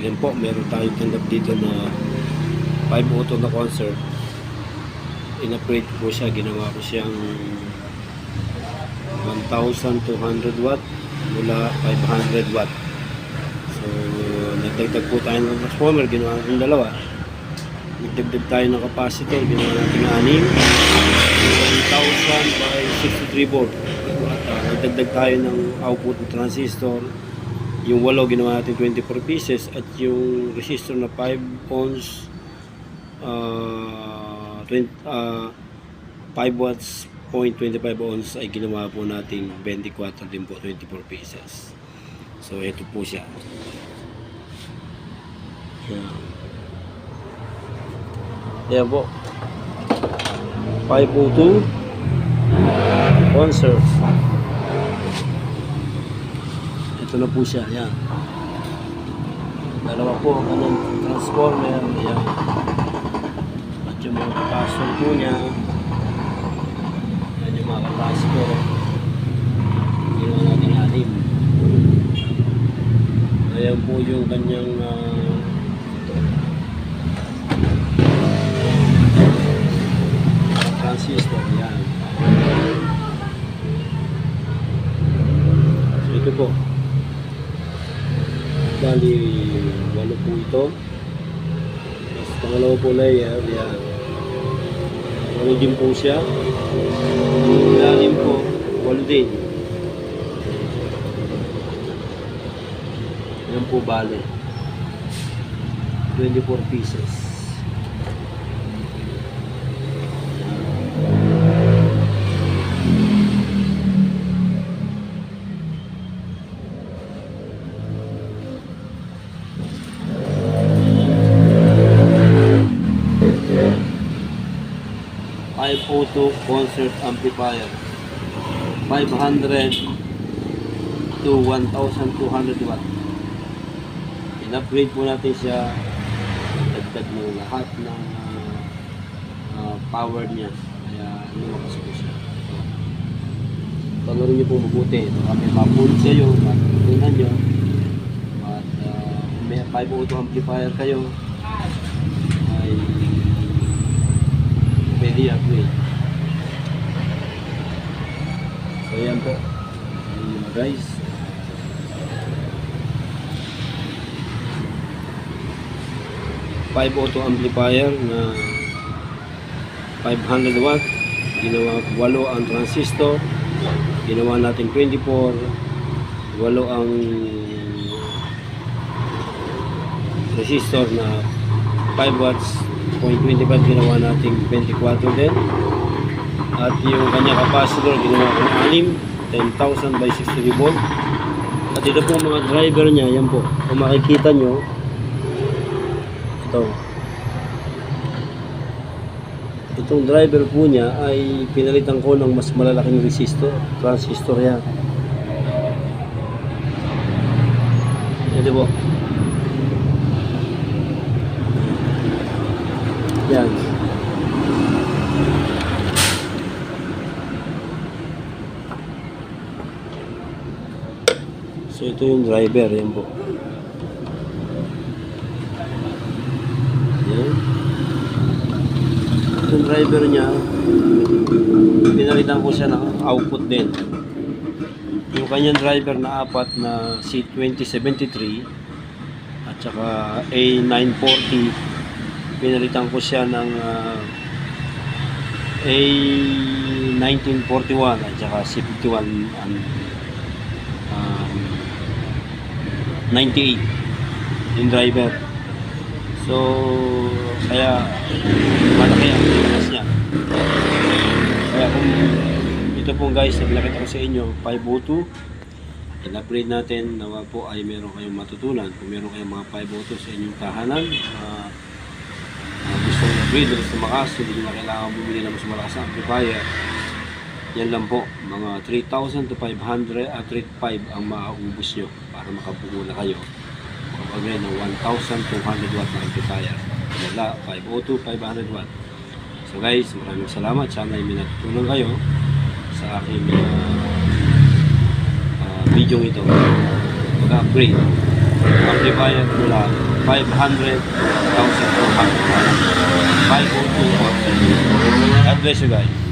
Ayan po, meron tayong tanggap dito na 5 auto na concert. In-upgrade po siya, ginawa ko siyang 1,200 watt mula 500 watt. So, nagdagdag po tayo ng transformer, ginawa natin dalawa. Nagdagdag tayo ng capacitor, ginawa natin 6, 1,000 by 63 volt. At nagdagdag tayo ng output ng transistor. Yung 8 ginawa natin 24 pieces at yung resistor na 5 ohms 5 watts 0.25 ohms ay ginawa po natin 24 din po, 24 pieces. So ito po siya. Yan po, 502 concert. Ito na po siya. Yan, dalawa po ang kanyang transformer. Yan, at yung mga kapasol po niya. Yan yung mga kapasol. Ginawa natin 6. Ayan po yung kanyang transistor. Yan. So ito po, bali 8 po ito. Tapos pangalawa po layer. Yan, 8 din po siya. Ilalim po 8 din. Yan po bali 24 pieces. 502 concert amplifier, 500 to 1,200 watt. In-upgrade po natin siya, dagdag mo lahat ng power niya, kaya lumakas po siya. Panorin niyo po mabuti. Kami mapun sa iyo, matutunan nyo, at may 502 amplifier kayo, ay pwede upgrade. So yan po, guys. Five auto amplifier na 500 watt, ginawa 8 ang transistor, ginawa natin 24, 8 ang resistor na 5 watts 0.25, ginawa natin 24 din, at yung kanya capacitor ginawa ko 6, 10,000 by 60 volt. At ito po mga driver niya. Yan po, kung makikita nyo, itong driver po niya ay pinalitan ko ng mas malalaking resistor, transistor yan. Ito po. Yan. So ito yung driver, yan po. Yan. Yung driver niya, pinalitan ko siya ng output din. Yung kanyang driver na 4 na C2073 at saka A940, pinalitan ko siya ng A1941 at saka C51 98 yung driver. So kaya malaki ang lakas niya. Kaya kung ito po guys, nagpakita ko sa inyo 502, in-upgrade natin. Nawa po ay meron kayong matutunan. Kung meron kayong mga 502 sa inyong tahanan, gusto ng upgrade, gusto makas, hindi na kailangan bumili ng mas malakas na amplifier, yan lang po, mga 3,000 to 500 at 3,500 ang mauubos nyo para makabuo na kayo kapag ng 1,200 watt na amplifier mula 502, 500 watt. So guys, maraming salamat. Sana ay may natutunan kayo sa aking video ito, mag-upgrade amplifier mula 500, 1,200. 502. God bless you guys.